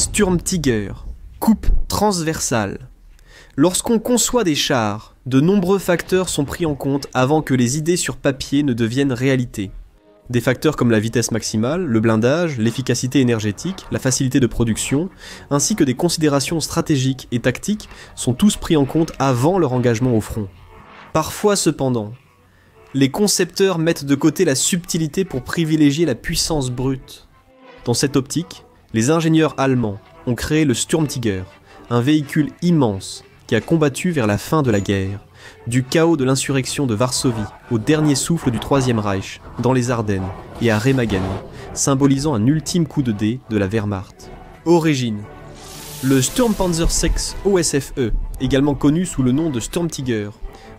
Sturmtiger, coupe transversale. Lorsqu'on conçoit des chars, de nombreux facteurs sont pris en compte avant que les idées sur papier ne deviennent réalité. Des facteurs comme la vitesse maximale, le blindage, l'efficacité énergétique, la facilité de production, ainsi que des considérations stratégiques et tactiques sont tous pris en compte avant leur engagement au front. Parfois cependant, les concepteurs mettent de côté la subtilité pour privilégier la puissance brute. Dans cette optique, les ingénieurs allemands ont créé le Sturmtiger, un véhicule immense qui a combattu vers la fin de la guerre, du chaos de l'insurrection de Varsovie au dernier souffle du Troisième Reich, dans les Ardennes et à Remagen, symbolisant un ultime coup de dé de la Wehrmacht. Origine. Le Sturmpanzer VI OSFE, également connu sous le nom de Sturmtiger,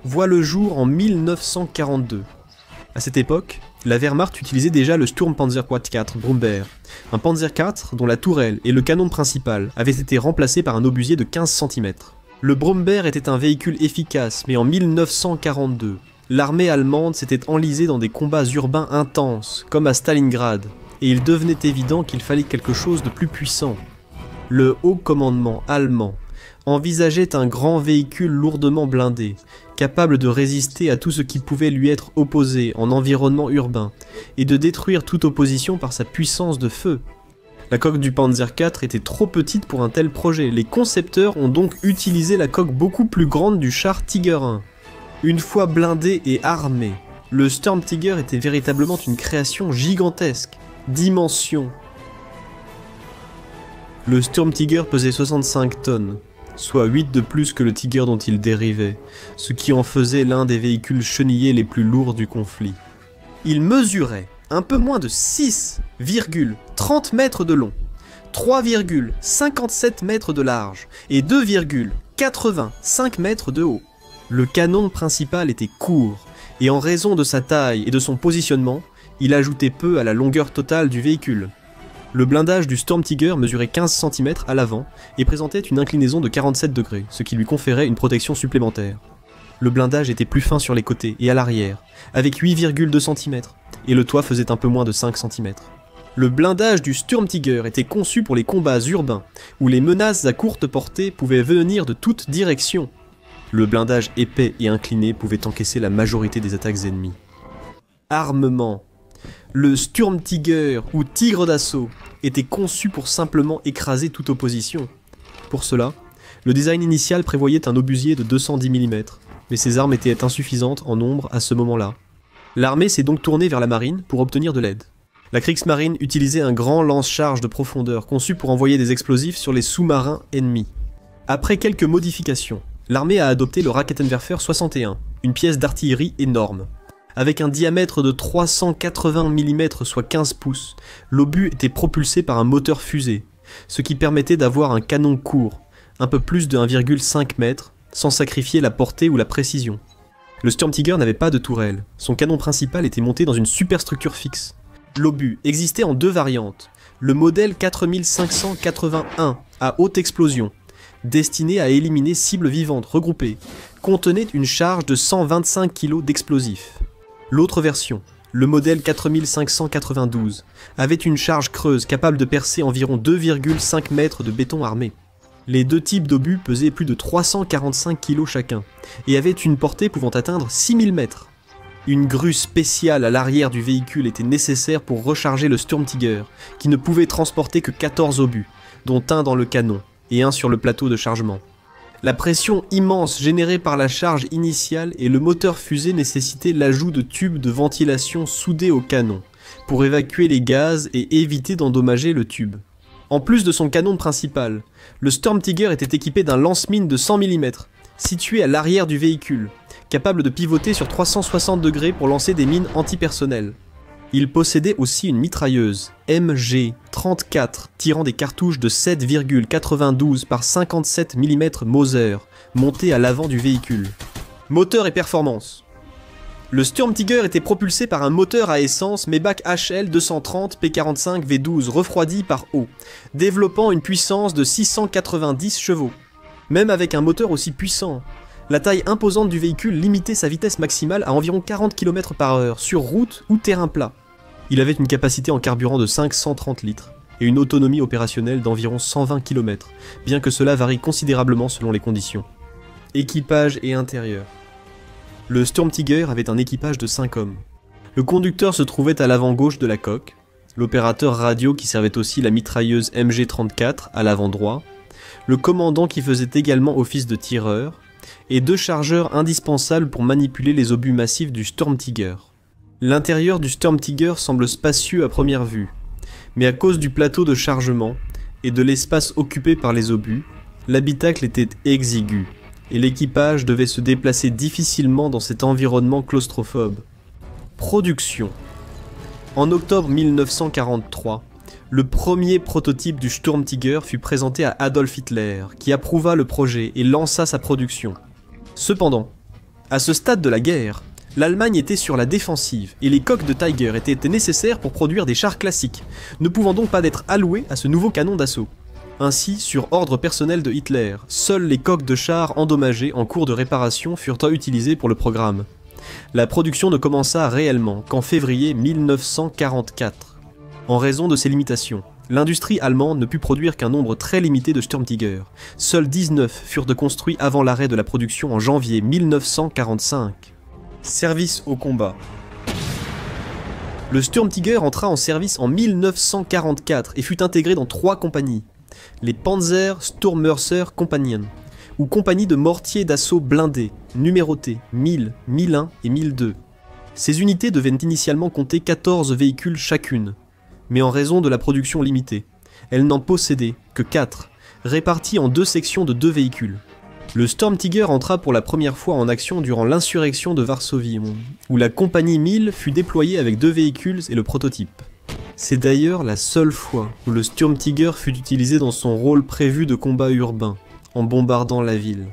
voit le jour en 1942. À cette époque, la Wehrmacht utilisait déjà le Sturmpanzer IV Brombeer, un Panzer IV dont la tourelle et le canon principal avaient été remplacés par un obusier de 15 cm. Le Brombeer était un véhicule efficace, mais en 1942, l'armée allemande s'était enlisée dans des combats urbains intenses, comme à Stalingrad, et il devenait évident qu'il fallait quelque chose de plus puissant. Le haut commandement allemand envisageait un grand véhicule lourdement blindé, capable de résister à tout ce qui pouvait lui être opposé en environnement urbain, et de détruire toute opposition par sa puissance de feu. La coque du Panzer IV était trop petite pour un tel projet, les concepteurs ont donc utilisé la coque beaucoup plus grande du char Tiger I. Une fois blindé et armé, le Sturmtiger était véritablement une création gigantesque. Dimension. Le Sturmtiger pesait 65 tonnes, soit 8 de plus que le Tiger dont il dérivait, ce qui en faisait l'un des véhicules chenillés les plus lourds du conflit. Il mesurait un peu moins de 6,30 mètres de long, 3,57 mètres de large et 2,85 mètres de haut. Le canon principal était court, et en raison de sa taille et de son positionnement, il ajoutait peu à la longueur totale du véhicule. Le blindage du Sturmtiger mesurait 15 cm à l'avant et présentait une inclinaison de 47 degrés, ce qui lui conférait une protection supplémentaire. Le blindage était plus fin sur les côtés et à l'arrière, avec 8,2 cm, et le toit faisait un peu moins de 5 cm. Le blindage du Sturmtiger était conçu pour les combats urbains, où les menaces à courte portée pouvaient venir de toutes directions. Le blindage épais et incliné pouvait encaisser la majorité des attaques ennemies. Armement. Le Sturmtiger, ou Tigre d'assaut, était conçu pour simplement écraser toute opposition. Pour cela, le design initial prévoyait un obusier de 210 mm, mais ces armes étaient insuffisantes en nombre à ce moment-là. L'armée s'est donc tournée vers la marine pour obtenir de l'aide. La Kriegsmarine utilisait un grand lance-charge de profondeur conçu pour envoyer des explosifs sur les sous-marins ennemis. Après quelques modifications, l'armée a adopté le Raketenwerfer 61, une pièce d'artillerie énorme. Avec un diamètre de 380 mm soit 15 pouces, l'obus était propulsé par un moteur fusée, ce qui permettait d'avoir un canon court, un peu plus de 1,5 m, sans sacrifier la portée ou la précision. Le Sturmtiger n'avait pas de tourelle, son canon principal était monté dans une superstructure fixe. L'obus existait en deux variantes, le modèle 4581 à haute explosion, destiné à éliminer cibles vivantes regroupées, contenait une charge de 125 kg d'explosifs. L'autre version, le modèle 4592, avait une charge creuse capable de percer environ 2,5 mètres de béton armé. Les deux types d'obus pesaient plus de 345 kg chacun, et avaient une portée pouvant atteindre 6000 mètres. Une grue spéciale à l'arrière du véhicule était nécessaire pour recharger le Sturmtiger, qui ne pouvait transporter que 14 obus, dont un dans le canon, et un sur le plateau de chargement. La pression immense générée par la charge initiale et le moteur fusée nécessitaient l'ajout de tubes de ventilation soudés au canon, pour évacuer les gaz et éviter d'endommager le tube. En plus de son canon principal, le Sturmtiger était équipé d'un lance-mine de 100 mm, situé à l'arrière du véhicule, capable de pivoter sur 360 degrés pour lancer des mines antipersonnelles. Il possédait aussi une mitrailleuse MG-34 tirant des cartouches de 7,92 par 57 mm Mauser, montées à l'avant du véhicule. Moteur et performance. Le Sturmtiger était propulsé par un moteur à essence Maybach HL 230 P45 V12 refroidi par eau, développant une puissance de 690 chevaux. Même avec un moteur aussi puissant, la taille imposante du véhicule limitait sa vitesse maximale à environ 40 km/h sur route ou terrain plat. Il avait une capacité en carburant de 530 litres, et une autonomie opérationnelle d'environ 120 km, bien que cela varie considérablement selon les conditions. Équipage et intérieur. Le Sturmtiger avait un équipage de 5 hommes. Le conducteur se trouvait à l'avant gauche de la coque, l'opérateur radio qui servait aussi la mitrailleuse MG34 à l'avant droit, le commandant qui faisait également office de tireur, et 2 chargeurs indispensables pour manipuler les obus massifs du Sturmtiger. L'intérieur du Sturmtiger semble spacieux à première vue, mais à cause du plateau de chargement et de l'espace occupé par les obus, l'habitacle était exigu, et l'équipage devait se déplacer difficilement dans cet environnement claustrophobe. Production. En octobre 1943, le premier prototype du Sturmtiger fut présenté à Adolf Hitler, qui approuva le projet et lança sa production. Cependant, à ce stade de la guerre, l'Allemagne était sur la défensive et les coques de Tiger étaient nécessaires pour produire des chars classiques, ne pouvant donc pas être alloués à ce nouveau canon d'assaut. Ainsi, sur ordre personnel de Hitler, seules les coques de chars endommagées en cours de réparation furent utilisées pour le programme. La production ne commença réellement qu'en février 1944. En raison de ces limitations, l'industrie allemande ne put produire qu'un nombre très limité de Sturmtiger. Seuls 19 furent construits avant l'arrêt de la production en janvier 1945. Service au combat. Le Sturmtiger entra en service en 1944 et fut intégré dans 3 compagnies. Les Panzer Sturmörser Compagnen, ou compagnies de mortiers d'assaut blindés, numérotées 1000, 1001 et 1002. Ces unités devaient initialement compter 14 véhicules chacune, mais en raison de la production limitée, elles n'en possédaient que 4, répartis en 2 sections de 2 véhicules. Le Sturmtiger entra pour la première fois en action durant l'insurrection de Varsovie, où la compagnie 1000 fut déployée avec 2 véhicules et le prototype. C'est d'ailleurs la seule fois où le Sturmtiger fut utilisé dans son rôle prévu de combat urbain, en bombardant la ville.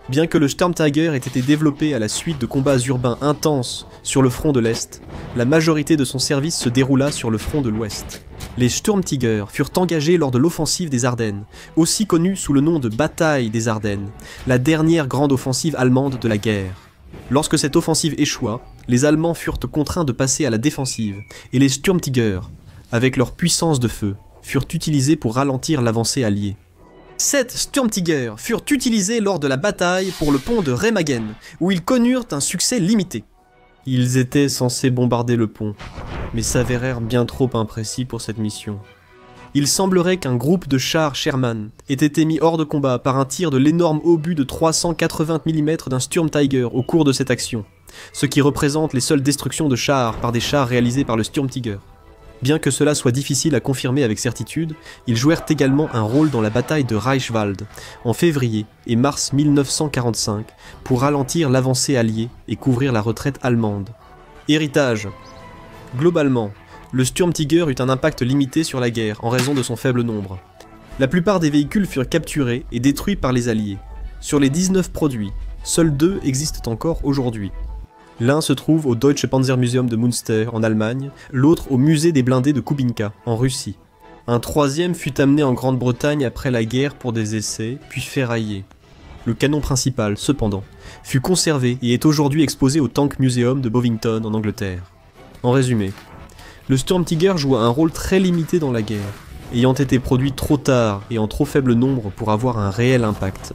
Bien que le Sturmtiger ait été développé à la suite de combats urbains intenses sur le front de l'Est, la majorité de son service se déroula sur le front de l'Ouest. Les Sturmtiger furent engagés lors de l'offensive des Ardennes, aussi connue sous le nom de bataille des Ardennes, la dernière grande offensive allemande de la guerre. Lorsque cette offensive échoua, les Allemands furent contraints de passer à la défensive, et les Sturmtiger, avec leur puissance de feu, furent utilisés pour ralentir l'avancée alliée. 7 Sturmtiger furent utilisés lors de la bataille pour le pont de Remagen, où ils connurent un succès limité. Ils étaient censés bombarder le pont, mais s'avérèrent bien trop imprécis pour cette mission. Il semblerait qu'un groupe de chars Sherman ait été mis hors de combat par un tir de l'énorme obus de 380 mm d'un Sturmtiger au cours de cette action, ce qui représente les seules destructions de chars par des chars réalisés par le Sturmtiger. Bien que cela soit difficile à confirmer avec certitude, ils jouèrent également un rôle dans la bataille de Reichwald en février et mars 1945 pour ralentir l'avancée alliée et couvrir la retraite allemande. Héritage. Globalement, le Sturmtiger eut un impact limité sur la guerre en raison de son faible nombre. La plupart des véhicules furent capturés et détruits par les Alliés. Sur les 19 produits, seuls 2 existent encore aujourd'hui. L'un se trouve au Deutsche Panzermuseum de Münster en Allemagne, l'autre au musée des blindés de Kubinka en Russie. Un troisième fut amené en Grande-Bretagne après la guerre pour des essais, puis ferraillé. Le canon principal, cependant, fut conservé et est aujourd'hui exposé au Tank Museum de Bovington en Angleterre. En résumé, le Sturmtiger joua un rôle très limité dans la guerre, ayant été produit trop tard et en trop faible nombre pour avoir un réel impact.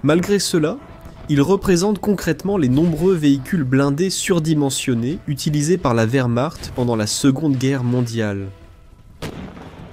Malgré cela, il représente concrètement les nombreux véhicules blindés surdimensionnés utilisés par la Wehrmacht pendant la Seconde Guerre mondiale.